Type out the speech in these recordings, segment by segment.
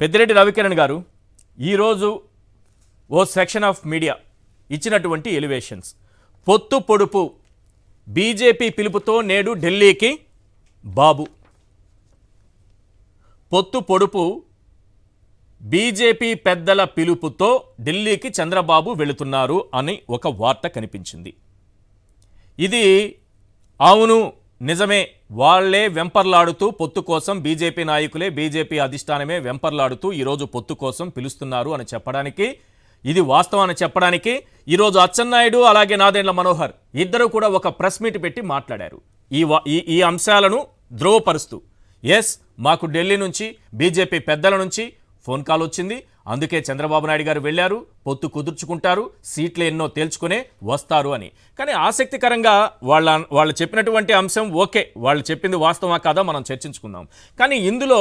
పెద్దిరెడ్డి రవికిరణ్ గారు ఈరోజు ఓ section of media ఇచ్చినటువంటి ఎలివేషన్స్ పొత్తు పొడుపు బీజేపీ పిలుపుతో నేడు ఢిల్లీకి బాబు పొత్తు పొడుపు బీజేపీ పెద్దల పిలుపుతో ఢిల్లీకి చంద్రబాబు వెళుతున్నారు అని ఒక వార్త కనిపించింది. ఇది అవును నిజమే, వాళ్లే వెంపర్లాడుతూ పొత్తు కోసం బీజేపీ నాయకులే బీజేపీ అధిష్టానమే వెంపర్లాడుతూ ఈరోజు పొత్తు కోసం పిలుస్తున్నారు అని చెప్పడానికి, ఇది వాస్తవం అని చెప్పడానికి ఈరోజు అచ్చెన్నాయుడు అలాగే నాదెండ్ల మనోహర్ ఇద్దరు కూడా ఒక ప్రెస్ మీట్ పెట్టి మాట్లాడారు. ఈ అంశాలను ధ్రువపరుస్తూ ఎస్ మాకు ఢిల్లీ నుంచి బీజేపీ పెద్దల నుంచి ఫోన్ కాల్ వచ్చింది, అందుకే చంద్రబాబు నాయుడు గారు వెళ్ళారు, పొత్తు కుదుర్చుకుంటారు, సీట్లు ఎన్నో తేల్చుకునే వస్తారు అని. కానీ ఆసక్తికరంగా వాళ్ళు చెప్పినటువంటి అంశం ఓకే, వాళ్ళు చెప్పింది వాస్తవమా కాదా మనం చర్చించుకుందాం. కానీ ఇందులో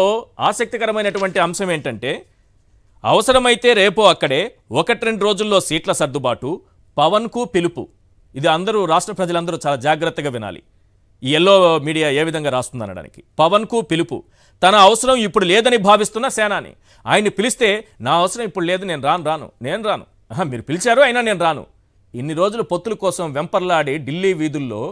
ఆసక్తికరమైనటువంటి అంశం ఏంటంటే అవసరమైతే రేపో అక్కడే 1-2 రోజుల్లో సీట్ల సర్దుబాటు, పవన్కు పిలుపు. ఇది అందరూ రాష్ట్ర ప్రజలందరూ చాలా జాగ్రత్తగా వినాలి. ఈ ఎల్లో మీడియా ఏ విధంగా రాస్తుందనడానికి. పవన్కు పిలుపు, తన అవసరం ఇప్పుడు లేదని భావిస్తున్న సేనాని. ఆయన్ని పిలిస్తే నా అవసరం ఇప్పుడు లేదు, నేను రాను. మీరు పిలిచారు అయినా నేను రాను. ఇన్ని రోజులు పొత్తుల కోసం వెంపర్లాడి ఢిల్లీ వీధుల్లో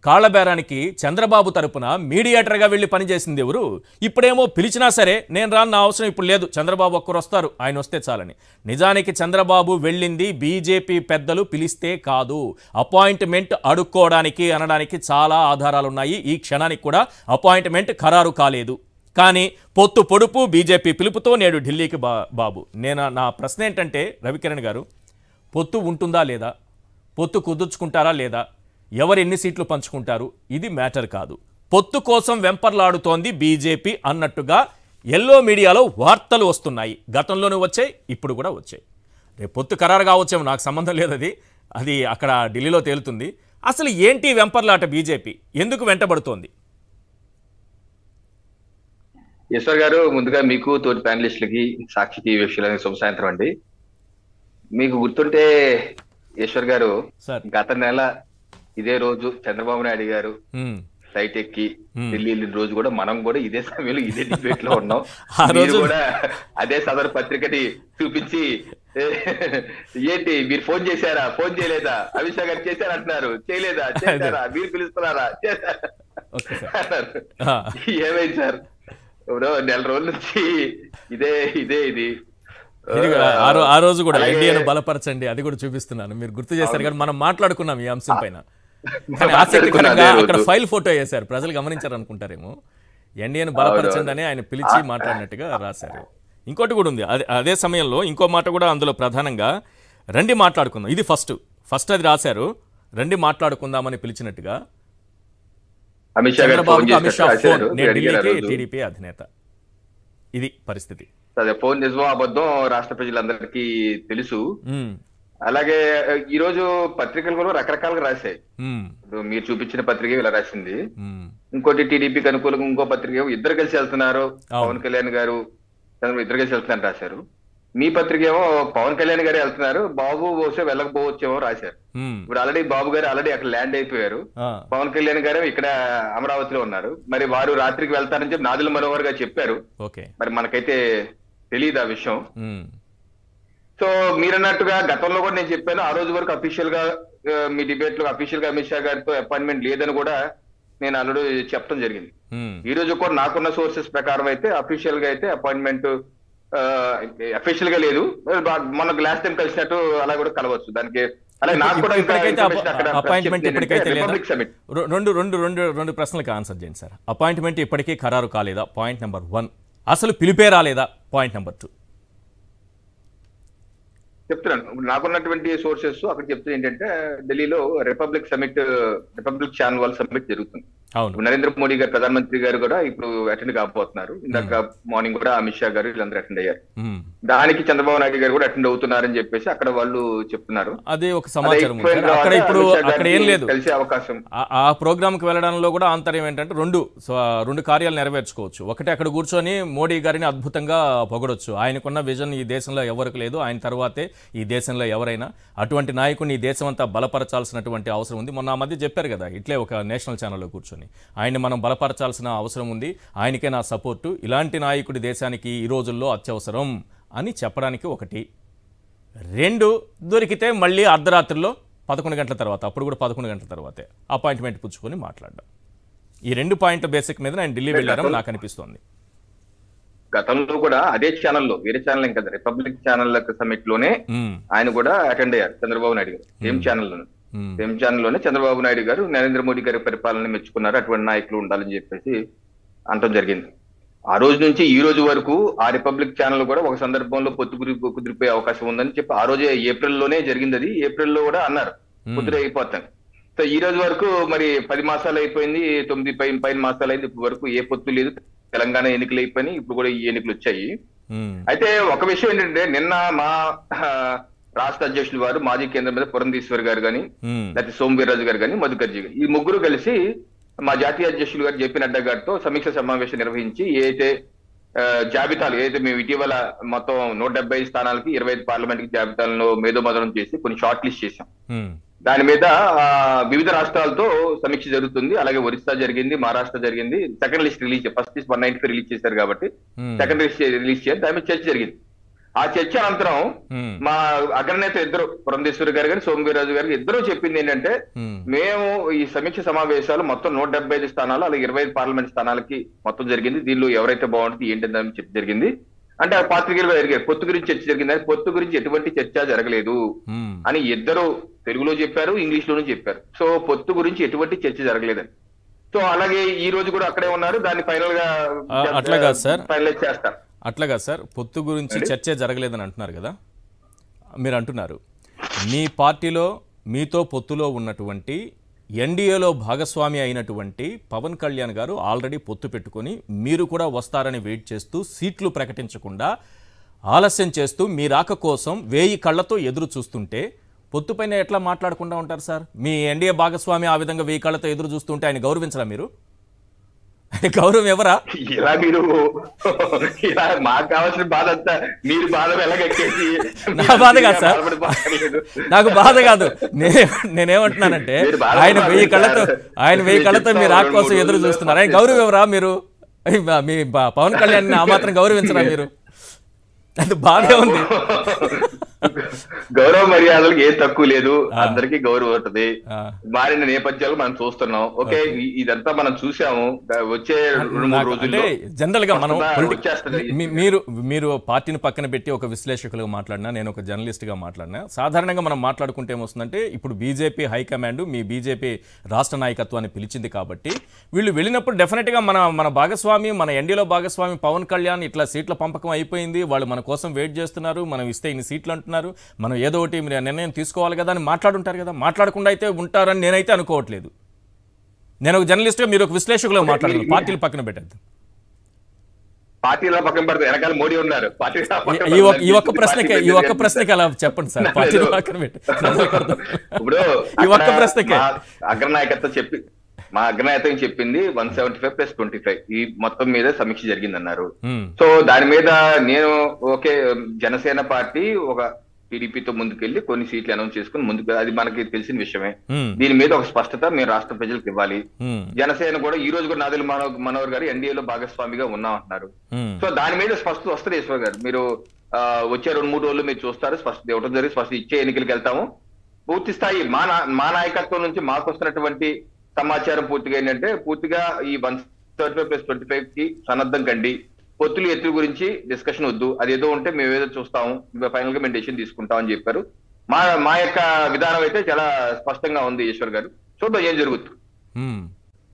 కాళ్లబేరానికి చంద్రబాబు తరపున మీడియేటర్గా వెళ్ళి పనిచేసింది ఎవరు? ఇప్పుడేమో పిలిచినా సరే నేను రాను, నా అవసరం ఇప్పుడు లేదు, చంద్రబాబు ఒక్కరు వస్తారు, ఆయన వస్తే చాలని. నిజానికి చంద్రబాబు వెళ్ళింది బీజేపీ పెద్దలు పిలిస్తే కాదు, అపాయింట్మెంట్ అడుక్కోవడానికి అనడానికి చాలా ఆధారాలు ఉన్నాయి. ఈ క్షణానికి కూడా అపాయింట్మెంట్ ఖరారు కాలేదు. కానీ పొత్తు పొడుపు బీజేపీ పిలుపుతో నేడు ఢిల్లీకి బాబు. నా ప్రశ్న ఏంటంటే రవికిరణ్ గారు, పొత్తు ఉంటుందా లేదా, పొత్తు కుదుర్చుకుంటారా లేదా, ఎవరు ఎన్ని సీట్లు పంచుకుంటారు, ఇది మ్యాటర్ కాదు. పొత్తు కోసం వెంపర్లాడుతోంది బీజేపీ అన్నట్టుగా ఎల్లో మీడియాలో వార్తలు వస్తున్నాయి. గతంలోనూ వచ్చాయి, ఇప్పుడు కూడా వచ్చాయి. రేపు పొత్తు ఖరారు కావచ్చేమో, నాకు సంబంధం లేదు, అది అక్కడ ఢిల్లీలో తేలుతుంది. అసలు ఏంటి వెంపర్లాట? బీజేపీ ఎందుకు వెంటబడుతోంది? ఈశ్వర్ గారు, ముందుగా మీకు తోటి ప్యానలిస్టులకి సాక్షి టీవీ వీక్షకులకి శుభ సాయంత్రం అండి. మీకు గుర్తుంటే ఈశ్వర్ గారు, గత నెల ఇదే రోజు చంద్రబాబు నాయుడు గారు ఫ్లైట్ ఎక్కి ఢిల్లీ వెళ్ళిన రోజు కూడా మనం కూడా ఇదే సమయంలో ఇదే డిబేట్ లో ఉన్నాం. మీరు కూడా అదే సదరు పత్రికని చూపించి ఏంటి మీరు ఫోన్ చేశారా, ఫోన్ చేయలేదా, అమిత్ షా గారు చేశారు అంటున్నారు, చేయలేదా, చేశారా, మీరు పిలుస్తున్నారా అన్నారు. ఏమైంది సార్, నెల రోజుల నుంచి ఇది ఆ రోజు కూడా ఎన్డీఏను బలపరచండి అది కూడా చూపిస్తున్నాను, మీరు గుర్తు చేశారు. కానీ మనం మాట్లాడుకున్నాం ఈ అంశం పైన. కానీ ఆసక్తికరంగా అక్కడ ఫైల్ ఫోటో వేశారు, ప్రజలు గమనించారు అనుకుంటారేమో. ఎన్డీఏను బలపరచండి అని ఆయన పిలిచి మాట్లాడినట్టుగా రాశారు. ఇంకోటి కూడా ఉంది, అదే సమయంలో ఇంకో మాట కూడా అందులో ప్రధానంగా రండి మాట్లాడుకుందాం, ఇది ఫస్ట్ అది రాశారు, రండి మాట్లాడుకుందామని పిలిచినట్టుగా. చంద్రబాబుకి అమిత్ షా ఫోన్, నేను ఢిల్లీకి టీడీపీ అధినేత. ఇది పరిస్థితి. ఫోన్ నిజమో అబద్ధం రాష్ట్ర ప్రజలందరికీ తెలుసు. అలాగే ఈ రోజు పత్రికలు కూడా రకరకాలుగా రాశాయి. మీరు చూపించిన పత్రిక ఇలా రాసింది, ఇంకోటి టీడీపీకి అనుకూలంగా ఇంకో పత్రిక, ఇద్దరు కలిసి వెళ్తున్నారు, పవన్ కళ్యాణ్ గారు ఇద్దరు కలిసి వెళ్తున్నారు రాశారు. మీ పత్రిక ఏమో పవన్ కళ్యాణ్ గారే వెళ్తున్నారు, బాబు బహుశా వెళ్ళకపోవచ్చేమో రాశారు. ఇప్పుడు ఆల్రెడీ బాబు గారు అక్కడ ల్యాండ్ అయిపోయారు, పవన్ కళ్యాణ్ గారు ఇక్కడ అమరావతిలో ఉన్నారు. మరి వారు రాత్రికి వెళ్తారని చెప్పి నాదెండ్ల మనోహర్ గారు చెప్పారు. మరి మనకైతే తెలియదు ఆ విషయం. సో మీరన్నట్టుగా గతంలో కూడా నేను చెప్పాను, ఆ రోజు వరకు అఫీషియల్ గా మీ డిబేట్ లో అఫీషియల్ గా అమిత్ షా గారితో అపాయింట్మెంట్ లేదని కూడా నేను ఆల్రెడీ చెప్పడం జరిగింది. ఈ రోజు కూడా నాకున్న సోర్సెస్ ప్రకారం అయితే అఫీషియల్ గా అయితే అపాయింట్మెంట్ అఫీషియల్ గా లేదు. మనకు లాస్ట్ టైం కలిసినట్టు అలా కూడా కలవచ్చు. దానికి అలాగే నాకు కూడా అపాయింట్మెంట్ ఇప్పటికైతే రెండు ప్రశ్నలకు ఆన్సర్ చేయండి సార్. అపాయింట్మెంట్ ఇప్పటికీ ఖరారు కాలేదా? Point number 1. అసలు పిలిపే రాలేదా? Point number 2. చెప్తున్నాను, నాకున్నటువంటి సోర్సెస్ అక్కడ చెప్తుంది ఏంటంటే ఢిల్లీలో రిపబ్లిక్ ఛానల్ వాళ్ళ సమ్మిట్ జరుగుతుంది. నరేంద్ర మోడీ గారు ప్రధానమంత్రి గారు కూడా ఇప్పుడు అటెండ్ కాబోతున్నారు. ఇందాక మార్నింగ్ కూడా అమిత్ షా గారు వీళ్ళందరూ అటెండ్ అయ్యారు. దానికి చంద్రబాబు నాయుడు గారు కూడా అటెండ్ అవుతున్నారని చెప్పేసి అక్కడ వాళ్ళు చెప్తున్నారు. అదే ఒక సమాచారం. అక్కడ ఇప్పుడు అక్కడ ఏం లేదు, కలిసే అవకాశం. ఆ ప్రోగ్రామ్ కి వెళ్ళడంలో కూడా ఆంతర్యం ఏంటంటే రెండు కార్యాలు నెరవేర్చుకోవచ్చు. ఒకటి అక్కడ కూర్చొని మోడీ గారిని అద్భుతంగా పొగడొచ్చు, ఆయనకున్న విజన్ ఈ దేశంలో ఎవరికి లేదు, ఆయన తర్వాతే ఈ దేశంలో ఎవరైనా, అటువంటి నాయకుడిని ఈ దేశం అంతా బలపరచాల్సినటువంటి అవసరం ఉంది. మొన్న ఆ మధ్య చెప్పారు కదా, ఇట్లే ఒక నేషనల్ ఛానల్లో కూర్చొని అని. ఆయన్ని మనం బలపరచాల్సిన అవసరం ఉంది, ఆయనకే నా సపోర్టు, ఇలాంటి నాయకుడి దేశానికి ఈ రోజుల్లో అత్యవసరం అని చెప్పడానికి ఒకటి. 2 దొరికితే మళ్ళీ అర్ధరాత్రిలో 11 గంటల తర్వాత, అప్పుడు కూడా 11 గంటల తర్వాతే అపాయింట్మెంట్ పుచ్చుకొని మాట్లాడడం. ఈ 2 పాయింట్ల బేసిక్ మీద ఆయన ఢిల్లీ వెళ్ళారని నాకు అనిపిస్తోంది. గతంలో కూడా అదే ఛానల్లో, వేరే ఛానల్ కదా, రిపబ్లిక్ ఛానల్ సమిట్ లోనే ఆయన కూడా అటెండ్ అయ్యారు చంద్రబాబు నాయుడు గారు. సేమ్ ఛానల్లోనే చంద్రబాబు నాయుడు గారు నరేంద్ర మోడీ గారి పరిపాలన మెచ్చుకున్నారు, అటువంటి నాయకులు ఉండాలని చెప్పేసి అనటం జరిగింది. ఆ రోజు నుంచి ఈ రోజు వరకు ఆ రిపబ్లిక్ ఛానల్ కూడా ఒక సందర్భంలో పొత్తు కుదిరిపోయే అవకాశం ఉందని చెప్పి ఆ రోజే ఏప్రిల్లోనే జరిగింది. అది ఏప్రిల్లో కూడా అన్నారు కుదిరి అయిపోతాను. సో ఈ రోజు వరకు మరి 10 మాసాలు అయిపోయింది, 9 పైన మాసాలు అయింది, ఇప్పుడు వరకు ఏ పొత్తు లేదు. తెలంగాణ ఎన్నికలు అయిపోయినాయి, ఇప్పుడు కూడా ఈ ఎన్నికలు వచ్చాయి. అయితే ఒక విషయం ఏంటంటే, నిన్న మా రాష్ట్ర అధ్యక్షులు వారు, మాజీ కేంద్ర మంత్రి పురంధేశ్వర్ గారు కానీ, లేకపోతే సోమవీర్రాజు గారు కానీ, మధుకర్జీ గారు, ఈ ముగ్గురు కలిసి మా జాతీయ అధ్యక్షులు గారు జేపీ నడ్డా గారితో సమీక్ష సమావేశం నిర్వహించి ఏదైతే జాబితాలు, ఏదైతే మేము ఇటీవల మొత్తం 175 స్థానాలకి 25 పార్లమెంట్ జాబితాలను మేధోమథనం చేసి కొన్ని షార్ట్ లిస్ట్ చేశాం. దాని మీద వివిధ రాష్ట్రాలతో సమీక్ష జరుగుతుంది. అలాగే ఒరిస్సా జరిగింది, మహారాష్ట్ర జరిగింది. Second list release, first list 195 release చేశారు కాబట్టి సెకండ్ లిస్ట్ రిలీజ్ చేయాలి. దాని మీద చర్చ జరిగింది. ఆ చర్చ అనంతరం మా అగ్రనేత ఇద్దరు, పురంధేశ్వరి గారు కానీ సోమవీర్రాజు గారికి ఇద్దరు చెప్పింది ఏంటంటే, మేము ఈ సమీక్ష సమావేశాలు మొత్తం 175 స్థానాలు, అలాగే 25 పార్లమెంట్ స్థానాలకి మొత్తం జరిగింది. దీనిలో ఎవరైతే బాగుంటుంది ఏంటని చెప్పి జరిగింది. అంటే ఆ పాత్రికేయులు జరిగారు, పొత్తు గురించి చర్చ జరిగింది. పొత్తు గురించి ఎటువంటి చర్చ జరగలేదు అని ఇద్దరు తెలుగులో చెప్పారు, ఇంగ్లీష్ లోనూ చెప్పారు. సో పొత్తు గురించి ఎటువంటి చర్చ జరగలేదని. సో అలాగే ఈ రోజు కూడా అక్కడే ఉన్నారు, దాన్ని ఫైనల్ గా ఫైనలైజ్ చేస్తారు. అట్లాగా సార్, పొత్తు గురించి చర్చే జరగలేదని అంటున్నారు కదా. మీరు అంటున్నారు మీ పార్టీలో మీతో పొత్తులో ఉన్నటువంటి ఎన్డీఏలో భాగస్వామి అయినటువంటి పవన్ కళ్యాణ్ గారు ఆల్రెడీ పొత్తు పెట్టుకొని మీరు కూడా వస్తారని వెయిట్ చేస్తూ సీట్లు ప్రకటించకుండా ఆలస్యం చేస్తూ మీ రాక కోసం 1000 కళ్ళతో ఎదురు చూస్తుంటే పొత్తుపైన ఎట్లా మాట్లాడకుండా ఉంటారు సార్? మీ ఎన్డీఏ భాగస్వామి ఆ విధంగా 1000 కళ్ళతో ఎదురు చూస్తుంటే ఆయన గౌరవించరా మీరు? గౌరవం ఎవరా? ఇలా మీరు ఇలా మాకు కావాల్సిన బాధ అంతా మీరు బాధ ఎలాగెక్కేసి, నా బాధ కాదు సార్, నాకు బాధ కాదు. నేనేమంటున్నానంటే ఆయన 1000 కళ్ళతో మీరు రాక కోసం ఎదురు చూస్తున్నారు. ఆయన గౌరవం ఎవరా మీరు? మీ పవన్ కళ్యాణ్ ఆ మాత్రం గౌరవించరా మీరు? అది బాధే ఉంది. గౌరవ మర్యాదలకు ఏం తక్కువ లేదు, అందరికీ గౌరవం ఉంటుంది. మారిన నేపథ్యాలు మనం చూస్తున్నాం. ఓకే, ఇదంతా మనం చూసాము. వచ్చే 2-3 రోజుల్లో జనరల్ గా మనం మీరు పార్టీని పక్కన పెట్టి ఒక విశ్లేషకులుగా మాట్లాడినా, నేను ఒక జర్నలిస్ట్ గా మాట్లాడినా, సాధారణంగా మనం మాట్లాడుకుంటే ఏమొస్తుందంటే, ఇప్పుడు బీజేపీ హైకమాండ్ మీ బీజేపీ రాష్ట్ర నాయకత్వాన్ని పిలిచింది కాబట్టి వీళ్ళు వెళ్ళినప్పుడు డెఫినెట్ గా మన భాగస్వామి, మన ఎన్డీలో భాగస్వామి పవన్ కళ్యాణ్ ఇట్లా సీట్ల పంపకం అయిపోయింది, వాళ్ళు మన కోసం వెయిట్ చేస్తున్నారు, మనం ఇస్తే ఇన్ని సీట్లు అంటున్నారు, మనం ఏదో ఒకటి నిర్ణయం తీసుకోవాలి కదా అని మాట్లాడుంటారు కదా. మాట్లాడకుండా అయితే ఉంటారని నేనైతే అనుకోవట్లేదు. నేను ఒక జర్నలిస్ట్గా, మీరు ఒక విశ్లేషకులుగా మాట్లాడుతున్నారు. పార్టీలు పక్కన పెట్టద్దు, పార్టీలో పక్కన పెడితే వెనకాల మోడీ ఉన్నారు. ఈ ఒక్క ప్రశ్నకి అలా చెప్పండి సార్. పార్టీలో పక్కన పెట్టి ఇప్పుడు ఈ ఒక్క ప్రశ్నకే మా అగ్రనాయకత్వం చెప్పింది 175+25 ఈ మొత్తం మీద సమీక్ష జరిగిందన్నారు. సో దాని మీద నేను ఓకే, జనసేన పార్టీ ఒక టీడీపీతో ముందుకెళ్లి కొన్ని సీట్లు అనౌన్స్ చేసుకుని ముందుకు, అది మనకి తెలిసిన విషయమే. దీని మీద ఒక స్పష్టత మేము రాష్ట్ర ప్రజలకు ఇవ్వాలి. జనసేన కూడా ఈ రోజు కూడా నాదెళ్ల మనోహర్ గారు ఎన్డీఏలో భాగస్వామిగా ఉన్నామంటున్నారు. సో దాని మీద స్పష్టత వస్తుంది. ఈశ్వర్ గారు, మీరు వచ్చే 2-3 రోజులు మీరు చూస్తారు, స్పష్టత ఇవ్వడం జరిగి స్పష్టత ఇచ్చే ఎన్నికలకు వెళ్తాము. పూర్తి స్థాయి మా నాయకత్వం నుంచి మాకు వస్తున్నటువంటి సమాచారం పూర్తిగా ఏంటంటే, పూర్తిగా ఈ 175+25 కి సన్నద్ధం కండి, పొత్తులు ఎత్తుల గురించి డిస్కషన్ వద్దు, అదేదో ఉంటే మేము ఏదో చూస్తాము, ఫైనల్ గా మేము డెసిషన్ తీసుకుంటాం అని చెప్పారు. మా యొక్క విధానం అయితే చాలా స్పష్టంగా ఉంది ఈశ్వర్ గారు. చూద్దాం ఏం జరుగుతుంది.